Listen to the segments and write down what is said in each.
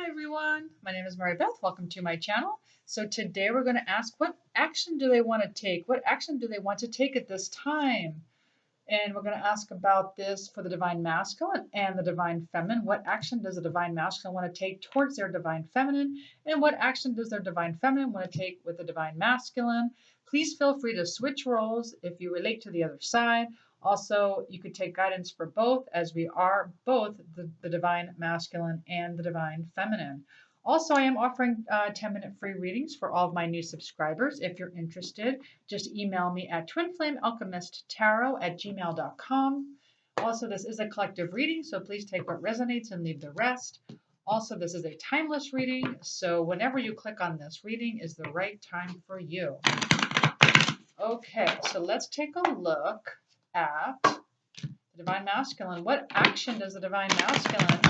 everyone, my name is Mary Beth. Welcome to my channel. So today we're going to ask, what action do they want to take? What action do they want to take at this time? And we're going to ask about this for the divine masculine and the divine feminine. What action does the divine masculine want to take towards their divine feminine? And what action does their divine feminine want to take with the divine masculine? Please feel free to switch roles if you relate to the other side. Also, you could take guidance for both, as we are both the divine masculine and the divine feminine. Also, I am offering 10-minute free readings for all of my new subscribers. If you're interested, just email me at twinflamealchemisttarot@gmail.com. Also, this is a collective reading, so please take what resonates and leave the rest. Also, this is a timeless reading, so whenever you click on this reading is the right time for you. Okay, so let's take a look at the divine masculine. What action does the divine masculine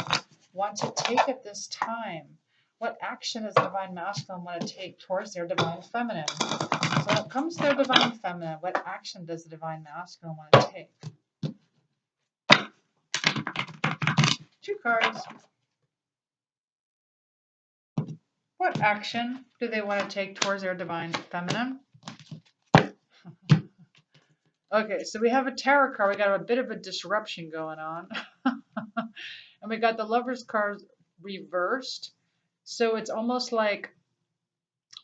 want to take at this time? What action does the divine masculine want to take towards their divine feminine? So when it comes to their divine feminine, what action does the divine masculine want to take? 2 cards. What action do they want to take towards their divine feminine? Okay, so we have a tarot card. We got a bit of a disruption going on. And we got the Lover's card reversed. So it's almost like,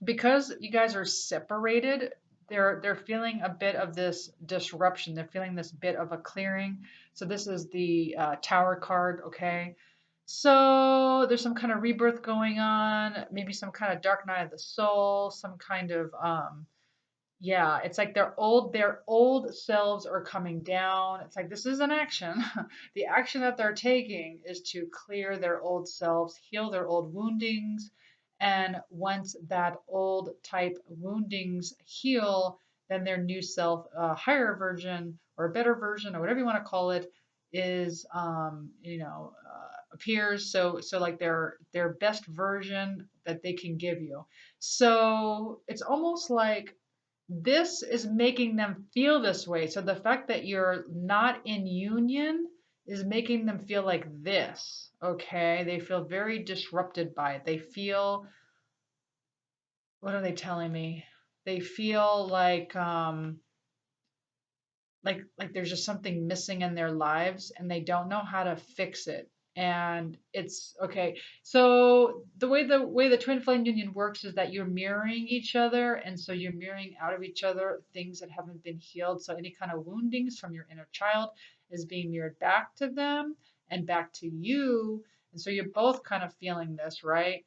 because you guys are separated, they're feeling a bit of this disruption. They're feeling this bit of a clearing. So this is the Tower card, okay? So there's some kind of rebirth going on, maybe some kind of dark night of the soul, some kind of yeah, it's like their old selves are coming down. It's like this is an action. The action that they're taking is to clear their old selves, heal their old woundings. And once that old type woundings heal, then their new self, a higher version or a better version or whatever you want to call it, is appears. So like their best version that they can give you. So it's almost like this is making them feel this way. So the fact that you're not in union is making them feel like this. Okay, they feel very disrupted by it. They feel, what are they telling me? They feel like there's just something missing in their lives and they don't know how to fix it. And it's okay. So the way the twin flame union works is that you're mirroring each other, and so you're mirroring out of each other things that haven't been healed. So any kind of woundings from your inner child is being mirrored back to them and back to you. And so you're both kind of feeling this, right?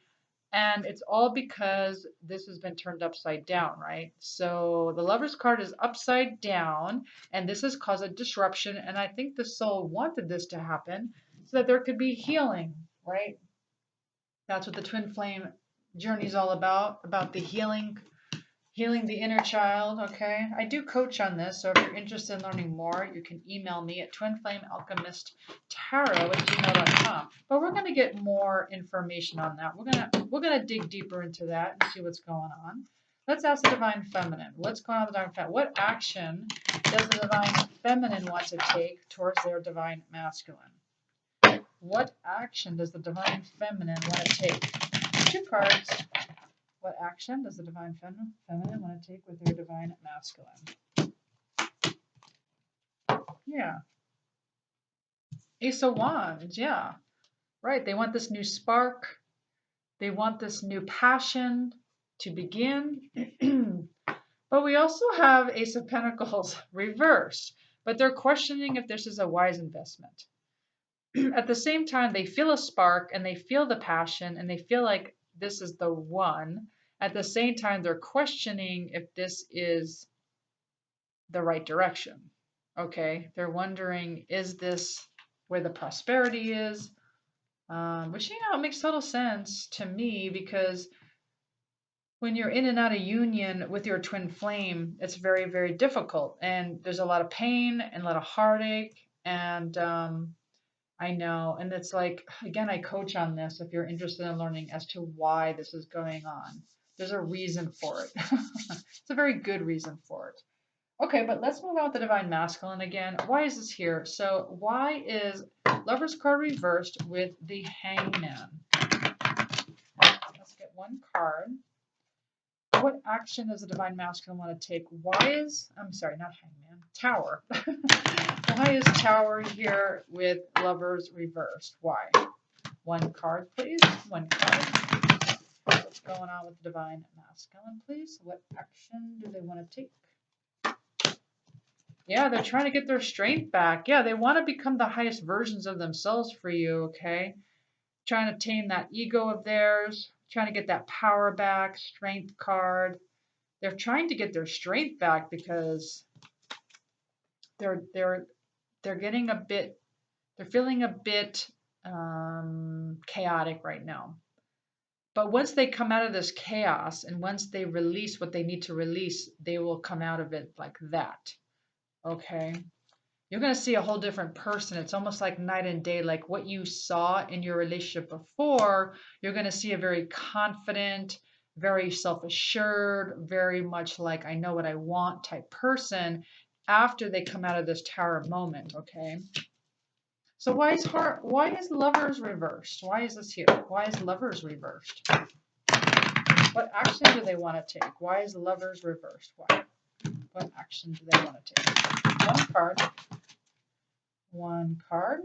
And it's all because this has been turned upside down, right? So the Lover's card is upside down, and this has caused a disruption. And I think the soul wanted this to happen so that there could be healing, right? That's what the twin flame journey is all about the healing the inner child, okay? I do coach on this, so if you're interested in learning more, you can email me at twinflamealchemisttarot@gmail.com. But we're going to get more information on that. We're gonna dig deeper into that and see what's going on. Let's ask the divine feminine. What's going on with the divine feminine? What action does the divine feminine want to take towards their divine masculine? What action does the divine feminine want to take? 2 cards. What action does the divine feminine want to take with their divine masculine? Yeah. Ace of Wands, yeah. Right, they want this new spark. They want this new passion to begin. But we also have Ace of Pentacles reversed. But they're questioning if this is a wise investment. At the same time, they feel a spark and they feel the passion and they feel like this is the one. At the same time, they're questioning if this is the right direction. Okay, they're wondering, is this where the prosperity is? Which, it makes total sense to me, because when you're in and out of union with your twin flame, it's very, very difficult. And there's a lot of pain and a lot of heartache. And I know. And it's like, again, I coach on this if you're interested in learning as to why this is going on. There's a reason for it. It's a very good reason for it. Okay, but let's move on with the divine masculine again. Why is this here? So why is Lover's card reversed with the Hangman? one card. What action does the Divine Masculine want to take? Why is, I'm sorry, not Hangman, Tower. Why is Tower here with Lovers reversed? Why? One card, please. One card. What's going on with the Divine Masculine, please? What action do they want to take? Yeah, they're trying to get their strength back. Yeah, they want to become the highest versions of themselves for you, okay? Trying to tame that ego of theirs, trying to get that power back, strength card. They're trying to get their strength back because they're getting a bit, they're feeling a bit chaotic right now. But once they come out of this chaos and once they release what they need to release, they will come out of it like that. Okay. You're going to see a whole different person. It's almost like night and day. Like what you saw in your relationship before, you're going to see a very confident, very self-assured, very much like I know what I want type person after they come out of this Tower moment, okay? So why is Lovers reversed? Why is this here? Why is Lovers reversed? What action do they want to take? Why is Lovers reversed? Why? What action do they want to take? One card. One card.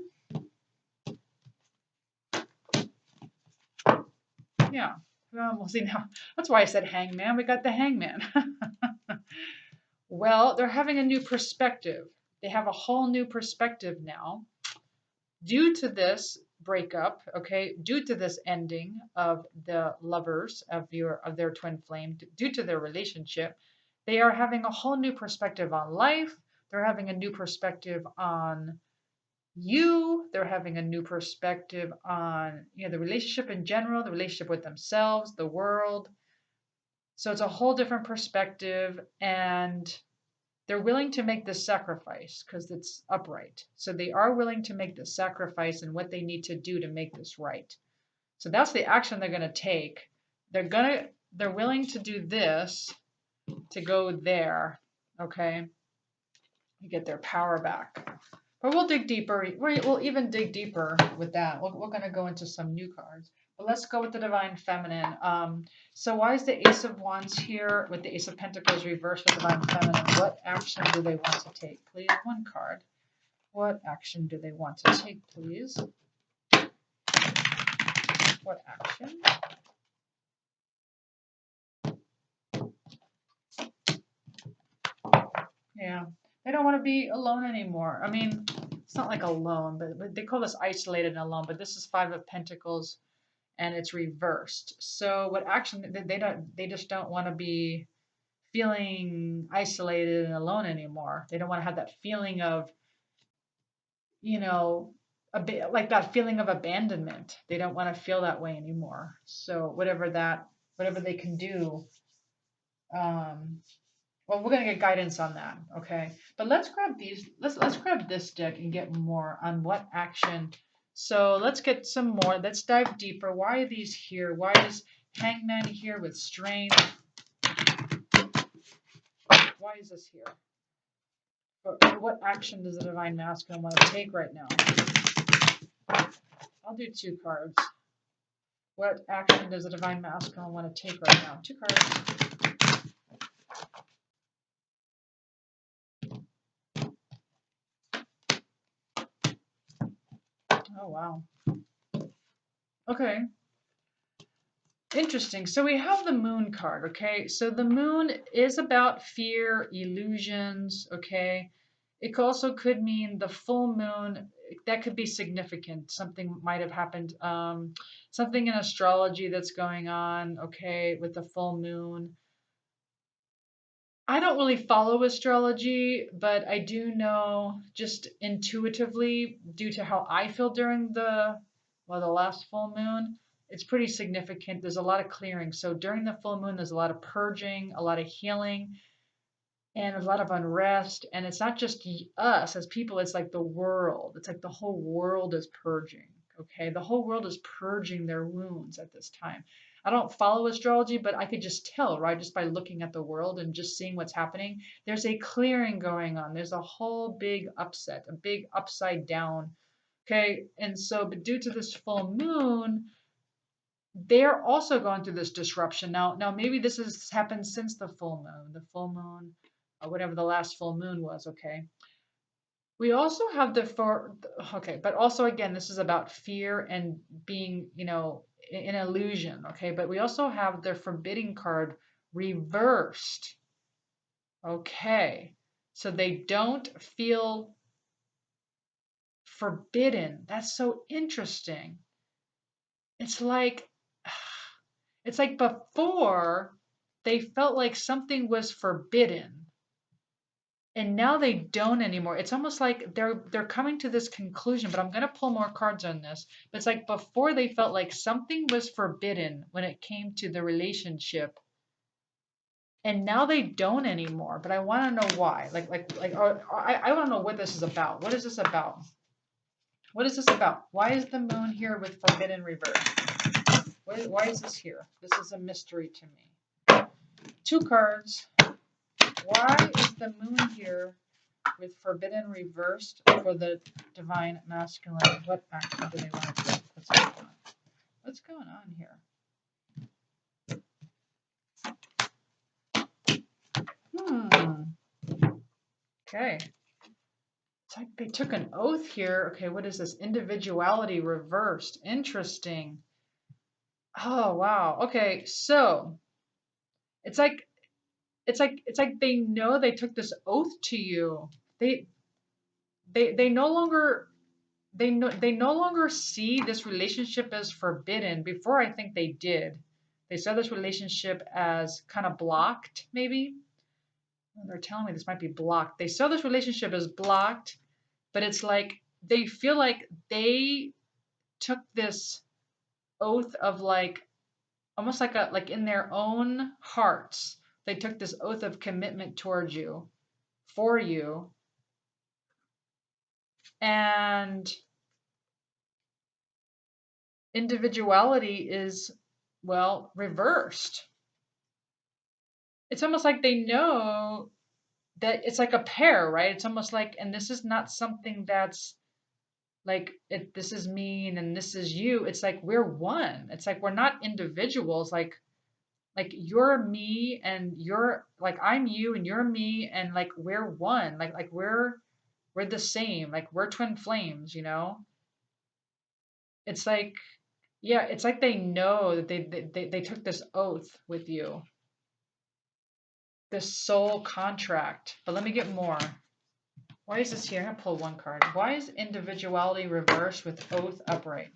Yeah. We'll see now. That's why I said Hangman. We got the Hangman. Well, they're having a new perspective. They have a whole new perspective now. Due to this breakup, okay, due to this ending of the lovers of their twin flame, due to their relationship, they are having a whole new perspective on life. They're having a new perspective on you. They're having a new perspective on, the relationship in general, the relationship with themselves, the world. So it's a whole different perspective, and they're willing to make the sacrifice because it's upright. So they are willing to make the sacrifice and what they need to do to make this right. So that's the action they're going to take. They're willing to do this to go there, okay, to get their power back. But we'll dig deeper. We'll even dig deeper with that. We're going to go into some new cards. But let's go with the Divine Feminine. So why is the Ace of Wands here with the Ace of Pentacles reversed with Divine Feminine? What action do they want to take? Please, one card. What action do they want to take, please? What action? Yeah, they don't want to be alone anymore. I mean, it's not like alone, but they call this isolated and alone. But this is Five of Pentacles, and it's reversed. So what action they just don't want to be feeling isolated and alone anymore. They don't want to have that feeling of, a bit like that feeling of abandonment. They don't want to feel that way anymore. So whatever they can do, well, we're gonna get guidance on that, okay? But let's grab these. Let's grab this deck and get more on what action. So let's get some more. Let's dive deeper. Why are these here? Why is Hangman here with Strength? Why is this here? What action does the Divine Masculine want to take right now? I'll do two cards. What action does the Divine Masculine want to take right now? Two cards. Oh, wow. Okay. Interesting. So we have the Moon card, okay? So the Moon is about fear, illusions, okay? It also could mean the full moon. That could be significant. Something might have happened. Something in astrology that's going on, okay, with the full moon. I don't really follow astrology, but I do know just intuitively, due to how I feel during the last full moon, it's pretty significant. There's a lot of clearing. So during the full moon, there's a lot of purging, a lot of healing, and a lot of unrest. And it's not just us as people, it's like the world. It's like the whole world is purging. Okay. The whole world is purging their wounds at this time. I don't follow astrology, but I could just tell, right? Just by looking at the world and just seeing what's happening. There's a clearing going on. There's a whole big upset, a big upside down. Okay. And so, but due to this full moon, they're also going through this disruption now. Maybe this has happened since the full moon, or whatever the last full moon was. Okay. We also have okay, but also again, this is about fear and being, an illusion. Okay, but we also have the forbidding card reversed. Okay, so they don't feel forbidden. That's so interesting. It's like it's like before they felt like something was forbidden and now they don't anymore. It's almost like they're coming to this conclusion, but I'm going to pull more cards on this. But it's like before they felt like something was forbidden when it came to the relationship, and now they don't anymore. But I want to know why. I want to know what this is about. What is this about? What is this about? Why is the moon here with forbidden reverse? Why is this here? This is a mystery to me. Two cards. Why is the moon here with forbidden reversed for the divine masculine? What action do they want to take? What's going on? What's going on here? Okay. It's like they took an oath here. Okay, what is this? Individuality reversed. Interesting. Oh wow. Okay, so it's like they know they took this oath to you. They they no longer they no longer see this relationship as forbidden. Before, I think they did. They saw this relationship as kind of blocked, maybe. They're telling me this might be blocked. They saw this relationship as blocked, but it's like they feel like they took this oath of like almost like in their own hearts. They took this oath of commitment towards you, for you, and individuality is, well, reversed. It's almost like they know that it's like a pair, right? It's almost like, and this is not something that's like this is me and this is you. It's like we're one. It's like we're not individuals. Like you're me and you're like I'm you and you're me and like we're one. Like we're the same. Like we're twin flames. It's like, yeah, it's like they know that they took this oath with you, this soul contract. But let me get more. Why is this here? I'm going to pull one card. Why is individuality reversed with oath upright?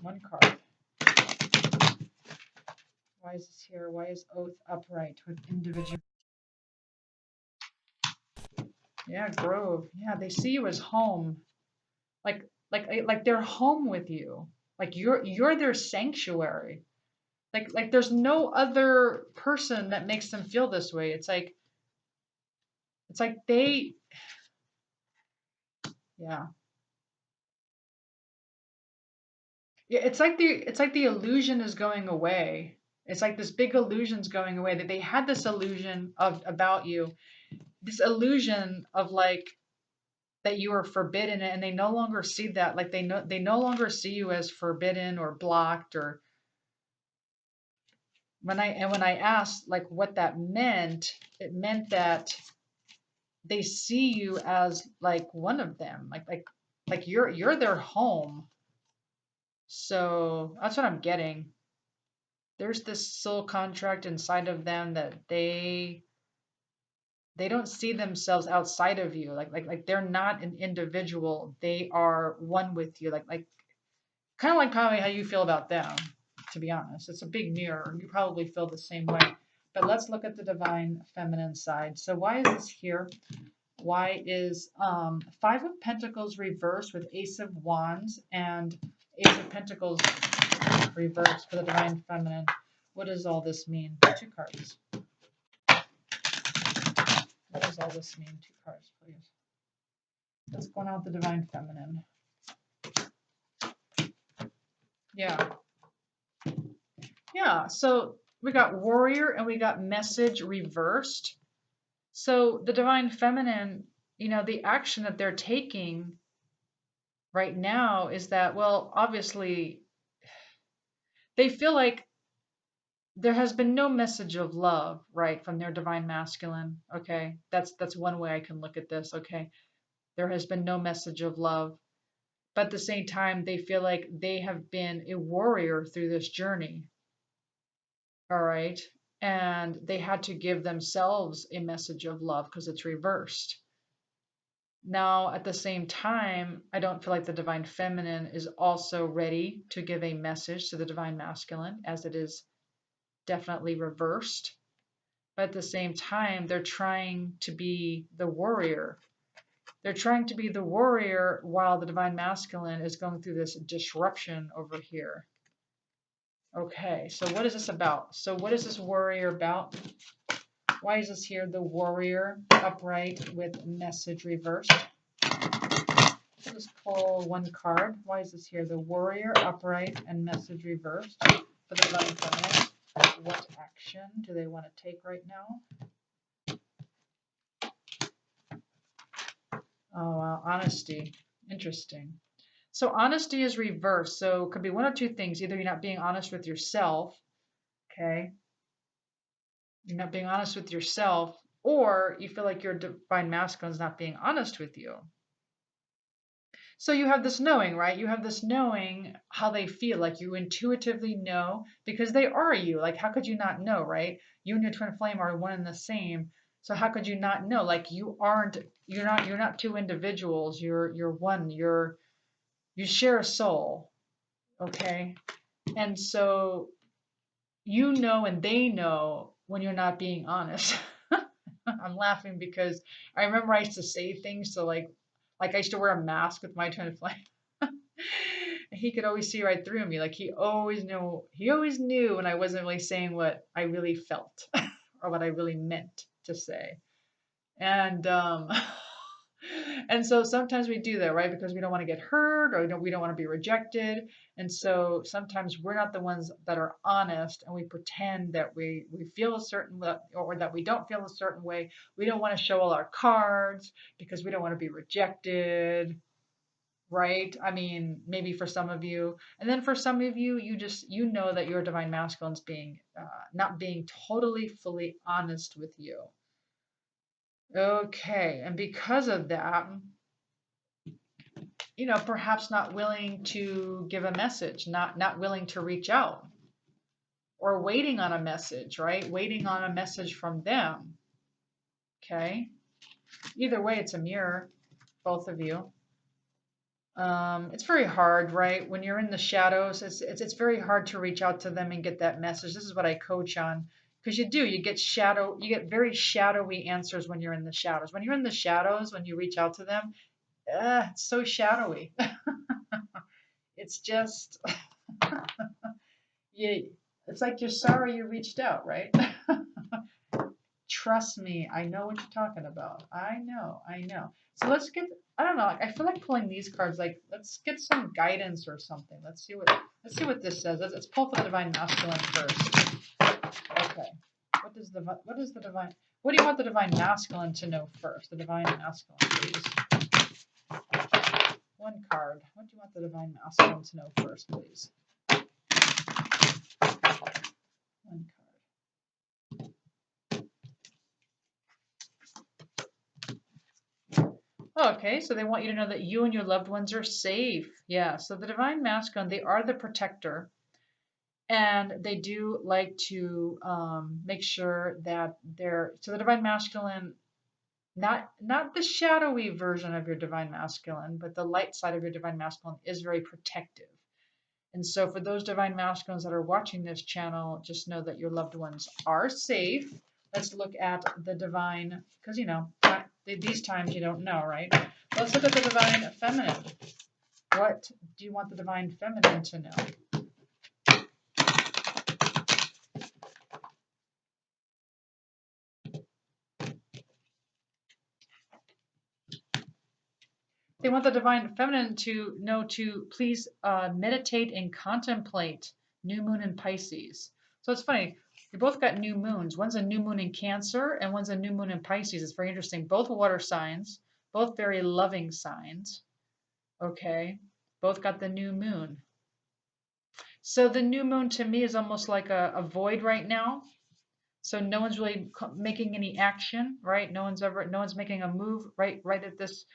One card. Why is this here? Why is oath upright with individual? Yeah, Grove. Yeah, they see you as home. Like they're home with you. Like you're their sanctuary. Like there's no other person that makes them feel this way. It's like they, yeah. Yeah, it's like the illusion is going away. It's like this big illusion's going away, that they had this illusion of about you, this illusion of like that you are forbidden, and they no longer see that. Like they no longer see you as forbidden or blocked. Or when I asked like what that meant, it meant that they see you as like one of them, like you're their home. So that's what I'm getting. There's this soul contract inside of them that they don't see themselves outside of you. Like they're not an individual. They are one with you. Like kind of like probably how you feel about them, to be honest. It's a big mirror. You probably feel the same way. But let's look at the divine feminine side. So why is this here? Why is Five of Pentacles reversed with Ace of Wands and Ace of Pentacles reversed for the divine feminine? What does all this mean? Two cards. What does all this mean? Two cards, please. What's going on with the divine feminine? Yeah. Yeah. So we got warrior and we got message reversed. So the divine feminine, the action that they're taking right now is that, well, obviously they feel like there has been no message of love, right, from their divine masculine. Okay, that's one way I can look at this. Okay, there has been no message of love, but at the same time, they feel like they have been a warrior through this journey. All right, and they had to give themselves a message of love because it's reversed. Now, at the same time, I don't feel like the divine feminine is also ready to give a message to the divine masculine, as it is definitely reversed. But at the same time, they're trying to be the warrior. They're trying to be the warrior while the divine masculine is going through this disruption over here. Okay, so what is this about? So what is this warrior about? Why is this here the warrior upright with message reversed? Let's pull one card. Why is this here the warrior upright and message reversed for the divine feminine? What action do they want to take right now? Oh, wow. Honesty. Interesting. So honesty is reversed. So it could be one of two things. Either you're not being honest with yourself, okay? You're not being honest with yourself, or you feel like your divine masculine is not being honest with you. So you have this knowing, right? You have this knowing how they feel, like you intuitively know because they are you. Like how could you not know, right? You and your twin flame are one and the same. So how could you not know? Like you're not two individuals. You're one. You share a soul, okay? And so you know and they know when you're not being honest. I'm laughing because I remember I used to say things to like I used to wear a mask with my twin flame. He could always see right through me. Like he always knew when I wasn't really saying what I really felt or what I really meant to say. And and so sometimes we do that, right? Because we don't want to get hurt or we don't want to be rejected. And so sometimes we're not the ones that are honest and we pretend that we feel a certain or that we don't feel a certain way. We don't want to show all our cards because we don't want to be rejected, right? I mean, maybe for some of you. And then for some of you, you know that your divine masculine's being not being totally fully honest with you. Okay, and because of that, perhaps not willing to give a message, not willing to reach out or waiting on a message, right? Waiting on a message from them. Okay. Either way, it's a mirror, both of you. It's very hard, right? When you're in the shadows, it's very hard to reach out to them and get that message. This is what I coach on because you get very shadowy answers when you're in the shadows. When you're in the shadows, when you reach out to them, it's so shadowy. It's just, it's like you're sorry you reached out, right? Trust me, I know what you're talking about. I know. So I don't know, I feel like pulling these cards, like, let's get some guidance or something. Let's see what this says. Let's pull for the divine masculine first. Okay. What do you want the divine masculine to know first? The divine masculine, please. One card. What do you want the divine masculine to know first, please? One card. Okay, so they want you to know that you and your loved ones are safe. Yeah, so the divine masculine, they are the protector. And they do like to make sure that so the divine masculine, not the shadowy version of your divine masculine, but the light side of your divine masculine is very protective. And so for those divine masculines that are watching this channel, just know that your loved ones are safe. Let's look at the divine, because these times you don't know, right? Let's look at the divine feminine. What do you want the divine feminine to know? They want the divine feminine to know to please meditate and contemplate new moon in Pisces. So it's funny. You both got new moons. One's a new moon in Cancer and one's a new moon in Pisces. It's very interesting. Both water signs, both very loving signs. Okay. Both got the new moon. So the new moon to me is almost like a void right now. So no one's really making any action, right? No one's making a move right this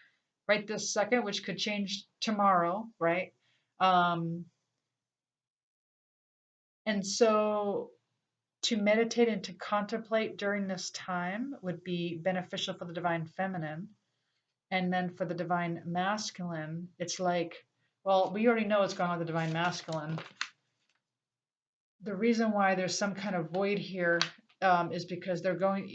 second, which could change tomorrow, right? Um, and so to meditate and to contemplate during this time would be beneficial for the divine feminine. And then for the divine masculine, it's like, well, we already know what's going on with the divine masculine. The reason why there's some kind of void here is because they're going,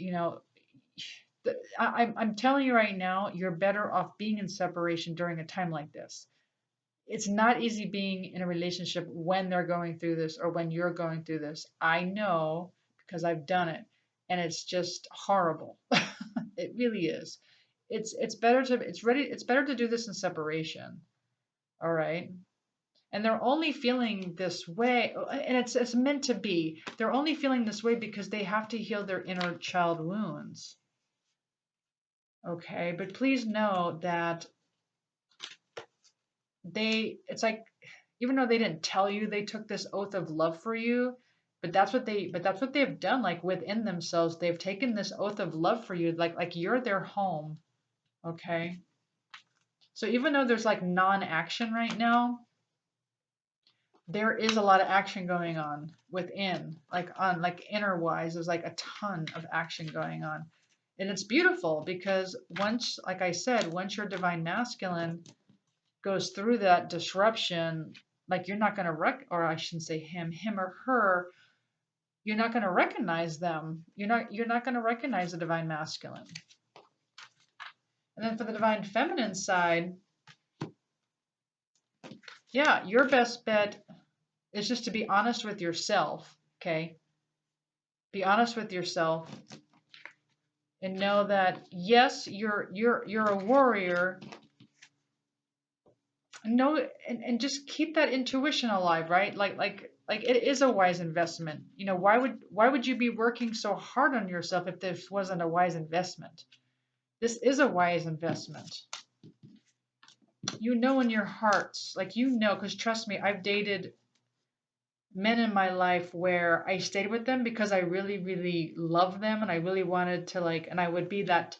I'm telling you right now, you're better off being in separation during a time like this. It's not easy being in a relationship when they're going through this or when you're going through this. I know because I've done it, and it's just horrible. It really is. It's better to do this in separation. All right. And they're only feeling this way, and it's meant to be. They're only feeling this way because they have to heal their inner child wounds. Okay, but please know that it's like, even though they didn't tell you they took this oath of love for you, but that's what they've done, like within themselves. They've taken this oath of love for you, like you're their home. Okay. So even though there's like non-action right now, there is a lot of action going on within, like inner wise, there's like a ton of action going on. And it's beautiful because once, like I said, once your divine masculine goes through that disruption, like you're not going to or I shouldn't say him or her, you're not going to recognize them. You're not going to recognize the divine masculine. And then for the divine feminine side, yeah, your best bet is just to be honest with yourself, okay? Be honest with yourself and know that yes, you're a warrior. Know and just keep that intuition alive, right? Like it is a wise investment. Why would you be working so hard on yourself if this wasn't a wise investment? This is a wise investment. In your hearts, like because trust me, I've dated men in my life where I stayed with them because I really, really loved them and I really wanted to and I would be that.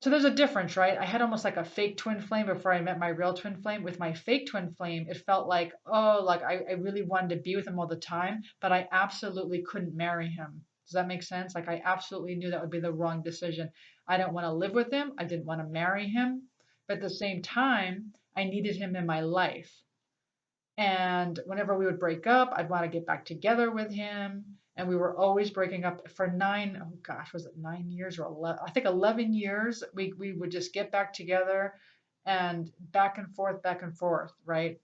So there's a difference, right? I had almost like a fake twin flame before I met my real twin flame. With my fake twin flame, it felt like, oh, like I really wanted to be with him all the time, but I absolutely couldn't marry him. Does that make sense? Like I absolutely knew that would be the wrong decision. I don't want to live with him. I didn't want to marry him. But at the same time, I needed him in my life. And whenever we would break up, I'd want to get back together with him. And we were always breaking up for oh gosh, was it 9 years or 11? I think 11 years. We would just get back together and back and forth, right?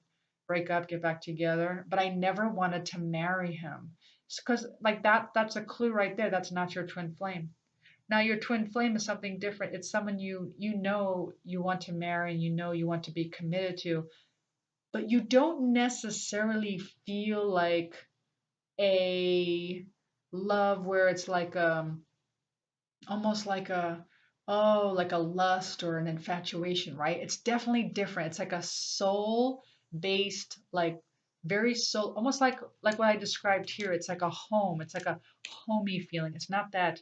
Break up, get back together. But I never wanted to marry him. Because like that's a clue right there. That's not your twin flame. Now your twin flame is something different. It's someone you want to marry and you want to be committed to, but you don't necessarily feel like a love where it's like almost like a like a lust or an infatuation, right? It's definitely different. It's like a soul based, like very soul, almost like what I described here. It's like a home. It's like a homey feeling. It's not that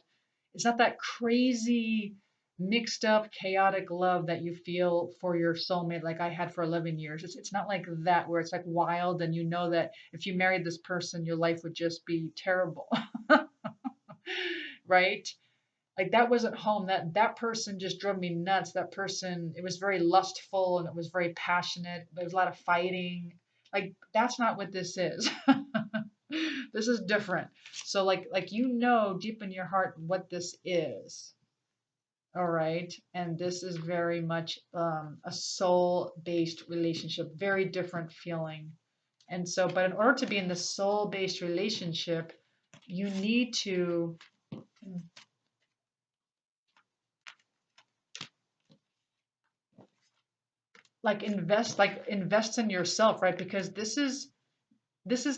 crazy mixed up chaotic love that you feel for your soulmate like I had for 11 years. It's not like that where it's like wild and you know that if you married this person your life would just be terrible. Right? Like that wasn't home. That person just drove me nuts. That person, it was very lustful and it was very passionate. There was a lot of fighting. Like that's not what this is. This is different. So like deep in your heart what this is. All right. And this is very much a soul-based relationship, very different feeling. And so, but in order to be in the soul-based relationship, you need to invest in yourself, right? Because this is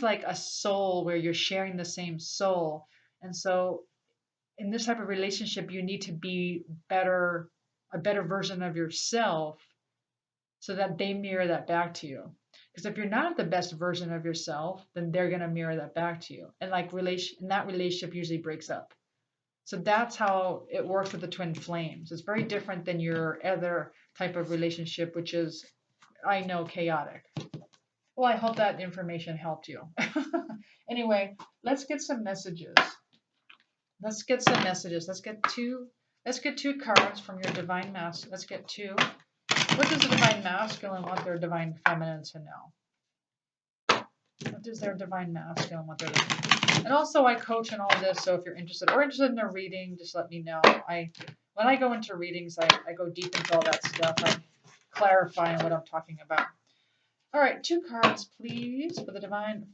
like a soul where you're sharing the same soul. And so in this type of relationship, you need to be better a better version of yourself so that they mirror that back to you. Because if you're not the best version of yourself, then they're going to mirror that back to you. And like and that relationship usually breaks up. So that's how it works with the twin flames. It's very different than your other type of relationship, which is, I know, chaotic. Well, I hope that information helped you. Anyway, let's get some messages. Let's get some messages. Let's get two cards from your divine masculine. Let's get two. What does the divine masculine want their divine feminine to know? What does their divine masculine want their divine? And also I coach in all of this, so if you're interested in a reading, just let me know. When I go into readings, I go deep into all that stuff. I'm clarifying what I'm talking about. All right, two cards, please, for the divine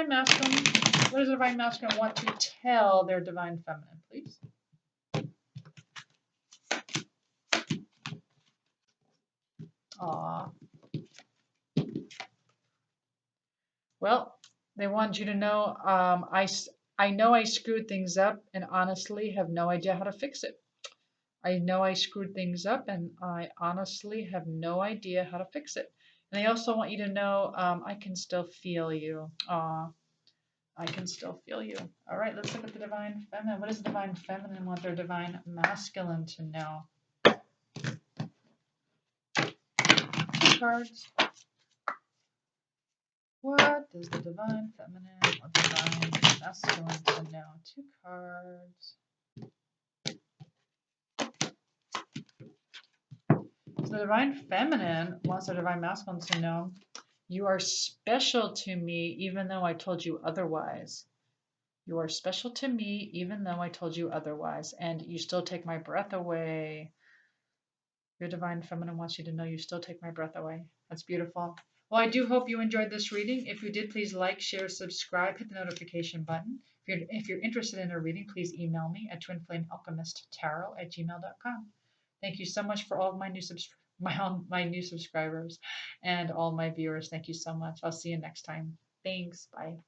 masculine. What does the divine masculine want to tell their divine feminine, please? Aw. Well, they want you to know, I know I screwed things up and honestly have no idea how to fix it. I know I screwed things up and I honestly have no idea how to fix it. And they also want you to know, I can still feel you. Aw, I can still feel you. All right, let's look at the divine feminine. What does the divine feminine want their divine masculine to know? Two cards. What does the divine feminine want the divine masculine to know? Two cards. So the divine feminine wants the divine masculine to know, you are special to me even though I told you otherwise. You are special to me even though I told you otherwise. And you still take my breath away. Your divine feminine wants you to know you still take my breath away. That's beautiful. Well, I do hope you enjoyed this reading. If you did, please like, share, subscribe, hit the notification button. If you're interested in a reading, please email me at twinflamealchemisttarot@gmail.com. Thank you so much for all of my my new subscribers and all my viewers. Thank you so much. I'll see you next time. Thanks. Bye.